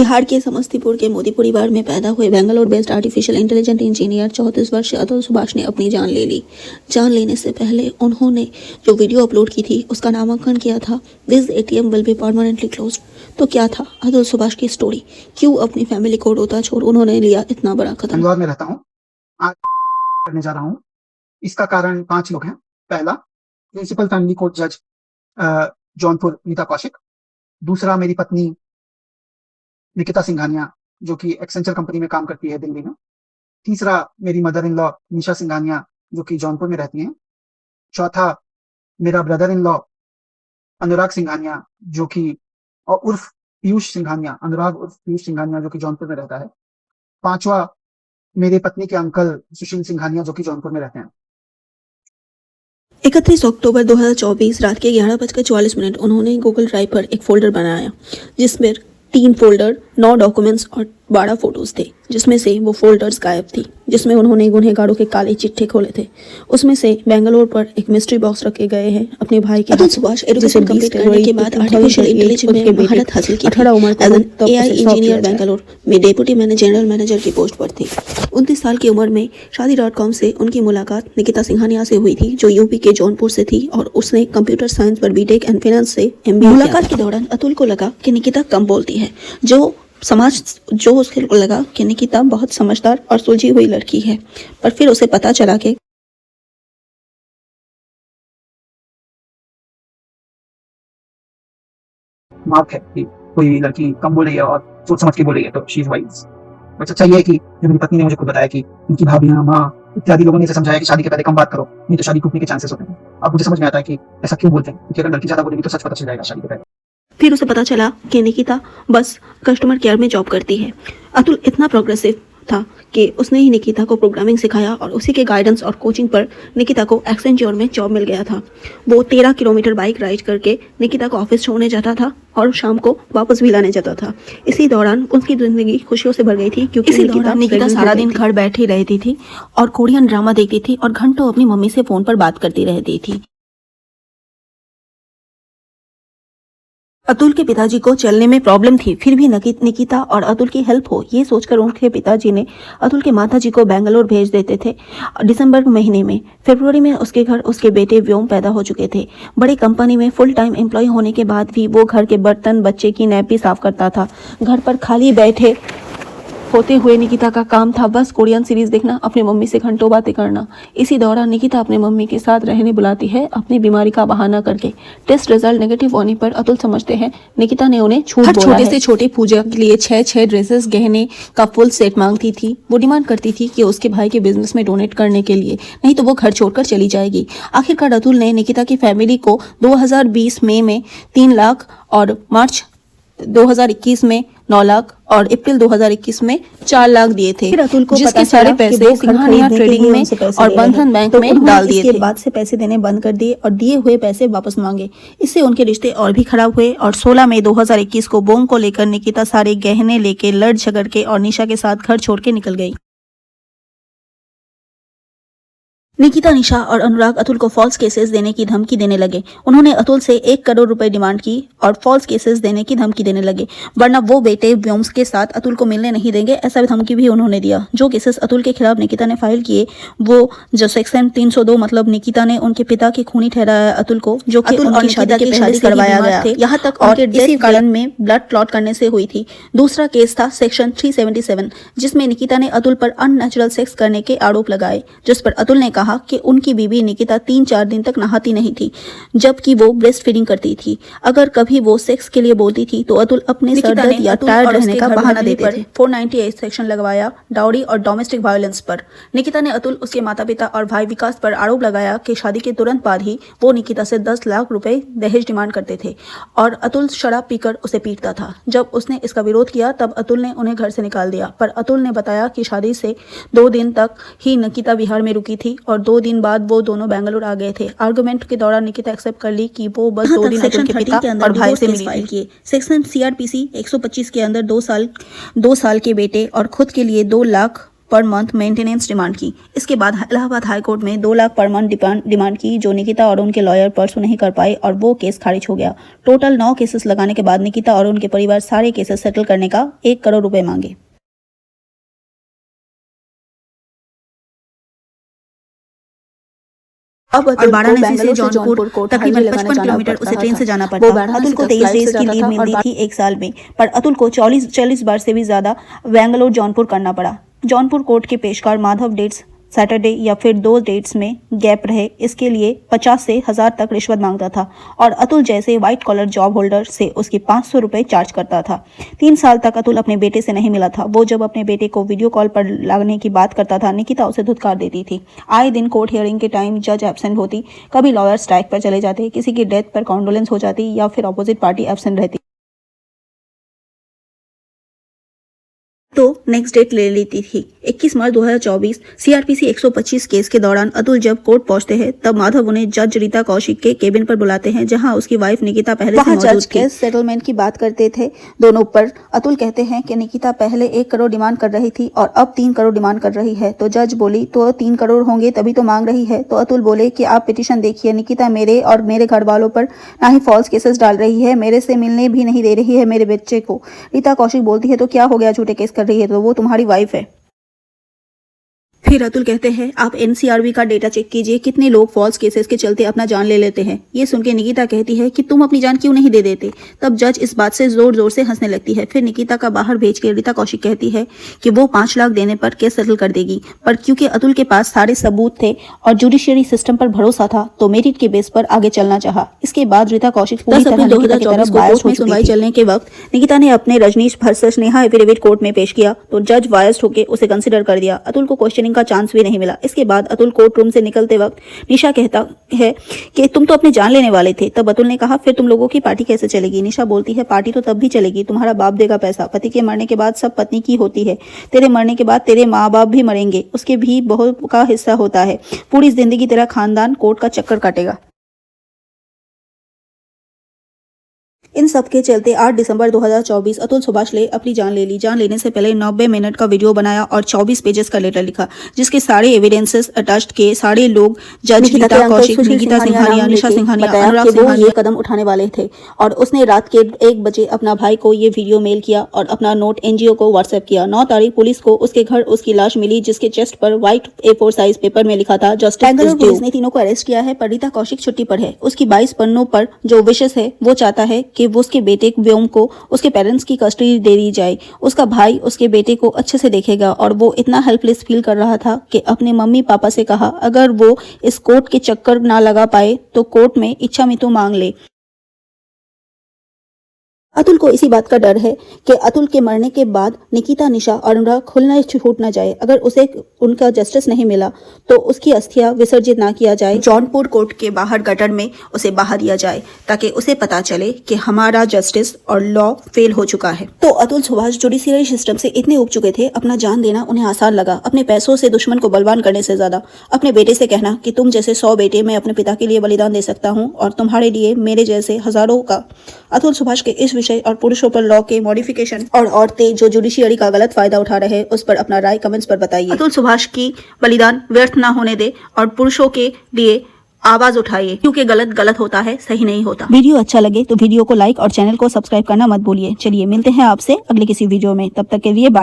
बिहार के समस्तीपुर के मोदी परिवार में पैदा हुए Bangalore based artificial intelligent engineer 34 वर्षीय अतुल सुभाष ने अपनी जान ले ली। जान लेने से पहले उन्होंने जो वीडियो अपलोड की थी उसका नामांकन किया था this ATM will be permanently closed. तो क्या था अतुल सुभाष की स्टोरी? क्यों अपनी फैमिली को रोता छोड़ उन्होंने लिया इतना बड़ा कदम? इंदौर में रहता हूँ, आज करने जा रहा हूँ। इसका कारण 5 लोग हैं। पहला, प्रिंसिपल फैमिली कोर्ट जज जौनपुर नीता कौशिक। दूसरा, मेरी पत्नी निकिता सिंघानिया जो कि एक्सेंचर कंपनी में काम करती है दिल्ली में। तीसरा, मेरी मदर इन लॉ निशा सिंघानिया जो कि जौनपुर में रहती हैं। चौथा, मेरा ब्रदर इन लॉ अनुराग सिंघानिया जो कि उर्फ पीयूष सिंघानिया, अनुराग उर्फ पीयूष सिंघानिया जो कि जौनपुर में रहता है। पांचवा, मेरे पत्नी के अंकल सुशील सिंघानिया जो कि जौनपुर में रहते हैं। 31 अक्टूबर 2024 रात के 11:44 उन्होंने गूगल ड्राइव पर एक फोल्डर बनाया जिसमें 3 फोल्डर, 9 डॉक्यूमेंट्स और 12 फोटोज थे, जिसमें से वो फोल्डर्स गायब थी, जिसमें उन्होंने गुनहगारों के काले चिट्ठे खोले थे। उसमें से बेंगलोर पर एक मिस्ट्री बॉक्स रखे गए हैं अपने भाई के। अतुल सुभाष एजुकेशन कंप्लीट करने के बाद आर्टिफिशियल इंटेलिजेंस में महारत हासिल की थी। As an AI engineer Bangalore में डेप्यूटी जनरल मैनेजर की पोस्ट पर थे। 29 साल की उम्र में शादी.com से उनकी मुलाकात निकिता सिंघानिया से हुई थी जो यूपी के जौनपुर से थी और उसने कंप्यूटर साइंस पर बीटेक एंड फाइनेंस से एमबीए। मुलाकात के दौरान अतुल को लगा कि निकिता कम बोलती है, जो उसके लगा कि निकिता बहुत समझदार और सुलझी हुई लड़की है। पर फिर उसे पता चला कि मार्क है कि कोई लड़की कम बोल रही है और सोच समझ के बोल रही है तो शी इज वाइज। बस अच्छा ये है कि जो मेरी पत्नी ने मुझे खुद बताया कि उनकी भाभियां, माँ इत्यादि लोगों ने इसे समझाया कि शादी के पहले कम बात करो, नहीं तो शादी टूटने के चांसेस होते हैं। अब मुझे समझ में आता है कि ऐसा क्यों बोलते हैं, क्योंकि अगर लड़की ज्यादा बोलेगी तो सच पता चल जाएगा शादी के पहले। फिर उसे पता चला कि निकिता बस कस्टमर केयर में जॉब करती है। अतुल इतना प्रोग्रेसिव था कि उसने ही निकिता को प्रोग्रामिंग सिखाया और उसी के गाइडेंस और कोचिंग पर निकिता को एक्सेंचर में जॉब मिल गया था। वो 13 किलोमीटर बाइक राइड करके निकिता को ऑफिस छोड़ने जाता था और शाम को वापस भी लाने जाता था। इसी दौरान उसकी जिंदगी खुशियों से भर गई थी क्योंकि निकिता सारा दिन घर बैठी रहती थी और कोरियन ड्रामा देखती थी और घंटों अपनी मम्मी से फोन पर बात करती रहती थी। अतुल के पिताजी को चलने में प्रॉब्लम थी, फिर भी निकिता और अतुल की हेल्प हो ये सोचकर उनके पिताजी ने अतुल के माताजी को बेंगलोर भेज देते थे। दिसंबर महीने में, फरवरी में उसके घर उसके बेटे व्योम पैदा हो चुके थे। बड़ी कंपनी में फुल टाइम एम्प्लॉय होने के बाद भी वो घर के बर्तन, बच्चे की नैपी साफ करता था। घर पर खाली बैठे होते हुए निकिता का काम था बस कोरियन सीरीज देखना, अपनी मम्मी से घंटों बातें करना। इसी दौरान निकिता अपने मम्मी के साथ रहने बुलाती है अपनी बीमारी का बहाना करके। टेस्ट रिजल्ट नेगेटिव होने पर अतुल समझते हैं निकिता ने उन्हें झूठ बोला है। छोटे से छोटे पूजा के लिए 6 ड्रेसेस, गहने का फुल सेट मांगती थी। वो डिमांड करती थी कि उसके भाई के बिजनेस में डोनेट करने के लिए, नहीं तो वो घर छोड़कर चली जाएगी। आखिरकार अतुल ने निकिता की फैमिली को 2020 मई में 3 लाख और मार्च 2021 में 9 लाख और अप्रैल 2021 में 4 लाख दिए थे। फिर अतुल को जिसके सारे पैसे सिंघानिया ट्रेडिंग में और बंधन बैंक में डाल दिए थे। इसके बाद से पैसे देने बंद कर दिए और दिए हुए पैसे वापस मांगे। इससे उनके रिश्ते और भी खराब हुए और 16 मई 2021 को बोंग को लेकर निकिता सारे गहने लेके लड़ झगड़ के और निशा के साथ घर छोड़ के निकल गई। निकिता, निशा और अनुराग अतुल को फॉल्स केसेस देने की धमकी देने लगे। उन्होंने अतुल से 1 करोड़ रुपए डिमांड की और फॉल्स केसेस देने की धमकी देने लगे, वरना वो बेटे व्योम्स के साथ अतुल को मिलने नहीं देंगे, ऐसा धमकी भी उन्होंने दिया। जो केसेस अतुल के खिलाफ निकिता ने फाइल किए वो जो सेक्शन 302 मतलब निकिता ने उनके पिता की खूनी ठहराया अतुल को, जो कि उनकी शादी करवाया गया थे, यहाँ तक और इसी कारण में ब्लड क्लॉट करने से हुई थी। दूसरा केस था सेक्शन 377 जिसमें निकिता ने अतुल पर अननेचुरल सेक्स करने के आरोप लगाए, जिस पर अतुल ने कहा कि उनकी बीवी निकिता 3-4 दिन तक नहाती नहीं थी जबकि वो ब्रेस्ट फीडिंग करती थी। अगर कभी वो सेक्स के लिए बोलती थी तो अतुल अपने सर दर्द या टायर्ड रहने का बहाना देते थे। 498 सेक्शन लगवाया डाउरी और डोमेस्टिक वायलेंस पर। निकिता ने अतुल, उसके माता पिता और भाई विकास पर आरोप लगाया कि शादी के तुरंत बाद ही वो निकिता से 10 लाख रुपए दहेज डिमांड करते थे और अतुल शराब पीकर उसे पीटता था। जब उसने इसका विरोध किया तब अतुल ने उन्हें घर से निकाल दिया, पर अतुल ने बताया कि शादी से 2 दिन तक ही निकिता बिहार में रुकी थी और 2 दिन बाद वो दोनों बेंगलुरु आ गए थे। आर्गुमेंट के दौरान निकिता एक्सेप्ट कर ली कि वो बस 2 दिन अतुल के पिता और भाई से मिली थी। सेक्शन CRPC 125 के अंदर 2 साल के बेटे और खुद के लिए 2 lakh per month maintenance demand की। इसके बाद इलाहाबाद हाई कोर्ट में 2 लाख पर मंथ डिमांड की, जो निकिता और उनके लॉयर परसू नहीं कर पाए और वो केस खारिज हो गया। टोटल 9 केसेस लगाने के बाद निकिता और उनके परिवार सारे केसेस सेटल करने का 1 करोड़ रुपए मांगे। अब और वाराणसी से जौनपुर तकरीबन 55 किलोमीटर उसे ट्रेन से जाना पड़ता। अतुल को 23 डेज की लीव मिलती थी 1 साल में, पर अतुल को 40 बार से भी ज्यादा बेंगलोर जौनपुर करना पड़ा। जौनपुर कोर्ट के पेशकार माधव डेट्स सैटरडे या फिर 2 डेट्स में गैप रहे, इसके लिए 50 से 1000 तक रिश्वत मांगता था और अतुल जैसे व्हाइट कॉलर जॉब होल्डर से उसके 500 रुपए चार्ज करता था। 3 साल तक अतुल अपने बेटे से नहीं मिला था। वो जब अपने बेटे को वीडियो कॉल पर लागने की बात करता था, निकिता उसे धुतकार देती थी। आए दिन कोर्ट हियरिंग के टाइम जज एब्सेंट होती, कभी लॉयर स्ट्राइक पर चले जाते, किसी की डेथ पर कॉन्डोलेंस हो जाती या फिर अपोजिट पार्टी एब्सेंट रहती तो नेक्स्ट डेट ले लेती थी। 21 मार्च 2024 सीआरपीसी 125 केस के दौरान अतुल जब कोर्ट पहुंचते हैं, तब माधव उन्हें जज रीता कौशिक के केबिन पर बुलाते हैं, जहां उसकी वाइफ निकिता पहले से मौजूद थी। केस सेटलमेंट की बात करते थे दोनों पर। अतुल कहते हैं कि निकिता पहले 1 करोड़ डिमांड कर रही थी और अब 3 करोड़ डिमांड कर रही है। तो जज बोली तो 3 करोड़ होंगे तभी तो मांग रही है। तो अतुल बोले कि आप पिटीशन देखिए, निकिता मेरे और मेरे घर वालों पर ना ही फॉल्स केसेस डाल रही है, मेरे से मिलने भी नहीं दे रही है मेरे बच्चे को। रीता कौशिक बोलती है तो क्या हो गया, झूठे केस कर रही है तो वो तुम्हारी वाइफ है। फिर अतुल कहते हैं आप एनसीआरबी का डेटा चेक कीजिए, कितने लोग फॉल्स केसेस के चलते अपना जान ले लेते हैं। ये सुन के निकिता कहती है कि तुम अपनी जान क्यों नहीं दे देते। तब जज इस बात से जोर जोर से हंसने लगती है। फिर निकिता का बाहर भेज के रीता कौशिक कहती है कि वो 5 लाख देने पर केस सेटल कर देगी, पर क्योंकि अतुल के पास सारे सबूत थे और जुडिशियरी सिस्टम पर भरोसा था तो मेरिट के बेस पर आगे चलना चाहा। इसके बाद रीता कौशिक पूरी तरह निकिता की तरफ बायस्ड हो सुनवाई चलने के वक्त निकिता ने अपने Rajneesh versus Neha affidavit court में पेश किया तो जज बायस्ड होकर उसे कंसिडर कर दिया। अतुल को क्वेश्चनिंग का चांस भी नहीं मिला। इसके बाद अतुल कोर्ट रूम से निकलते वक्त निशा कहता है कि तुम तो अपनी जान लेने वाले थे। तब अतुल ने कहा फिर तुम लोगों की पार्टी कैसे चलेगी। निशा बोलती है पार्टी तो तब भी चलेगी, तुम्हारा बाप देगा पैसा। पति के मरने के बाद सब पत्नी की होती है, तेरे मरने के बाद तेरे माँ बाप भी मरेंगे, उसके भी बहुत का हिस्सा होता है। पूरी जिंदगी तेरा खानदान कोर्ट का चक्कर काटेगा। इन सब के चलते 8 दिसंबर 2024 अतुल सुभाष ने अपनी जान ले ली। जान लेने से पहले 90 मिनट का वीडियो बनाया और 24 पेजेस का लेटर लिखा, जिसके सारे एविडेंसेस अटैच्ड के सारे लोग जज रीता कौशिक, निकिता सिंघानिया, निशा सिंघानिया, अनुराग सिंघानिया ये कदम उठाने वाले थे। और उसने रात के 1 बजे अपना भाई को ये वीडियो मेल किया और अपना नोट एनजीओ को व्हाट्सएप किया। 9 तारीख पुलिस को उसके घर उसकी लाश मिली, जिसके चेस्ट पर व्हाइट A4 साइज पेपर में लिखा था जस्टिस। पुलिस ने तीनों को अरेस्ट किया है, पर रीता कौशिक छुट्टी पर है। उसकी 22 पन्नों पर जो विशेष है वो चाहता है कि वो उसके बेटे व्योम को उसके पेरेंट्स की कस्टडी दे दी जाए। उसका भाई उसके बेटे को अच्छे से देखेगा और वो इतना हेल्पलेस फील कर रहा था कि अपने मम्मी पापा से कहा अगर वो इस कोर्ट के चक्कर ना लगा पाए तो कोर्ट में इच्छा मृत्यु मांग ले। अतुल को इसी बात का डर है कि अतुल के मरने के बाद निकिता, निशा और अनुराग खुलना छूट ना जाए। अगर उसे उनका जस्टिस नहीं मिला तो उसकी अस्थियां विसर्जित ना किया जाए, जौनपुर कोर्ट के बाहर गटर में उसे बहा दिया जाए, ताकि उसे पता चले कि हमारा जस्टिस और लॉ फेल हो चुका है। तो अतुल सुभाष जुडिशियरी सिस्टम से इतने उब चुके थे, अपना जान देना उन्हें आसान लगा। अपने पैसों से दुश्मन को बलवान करने से ज्यादा अपने बेटे से कहना कि तुम जैसे 100 बेटे मैं अपने पिता के लिए बलिदान दे सकता हूँ और तुम्हारे लिए मेरे जैसे हजारों का। अतुल सुभाष के इस विषय और पुरुषों पर लॉ के मॉडिफिकेशन और औरतें जो जुडिशियरी का गलत फायदा उठा रहे हैं उस पर अपना राय कमेंट्स पर बताइए। अतुल सुभाष की बलिदान व्यर्थ ना होने दे और पुरुषों के लिए आवाज उठाइए, क्योंकि गलत गलत होता है, सही नहीं होता। वीडियो अच्छा लगे तो वीडियो को लाइक और चैनल को सब्सक्राइब करना मत भूलिए। चलिए मिलते हैं आपसे अगले किसी वीडियो में, तब तक के लिए बाय।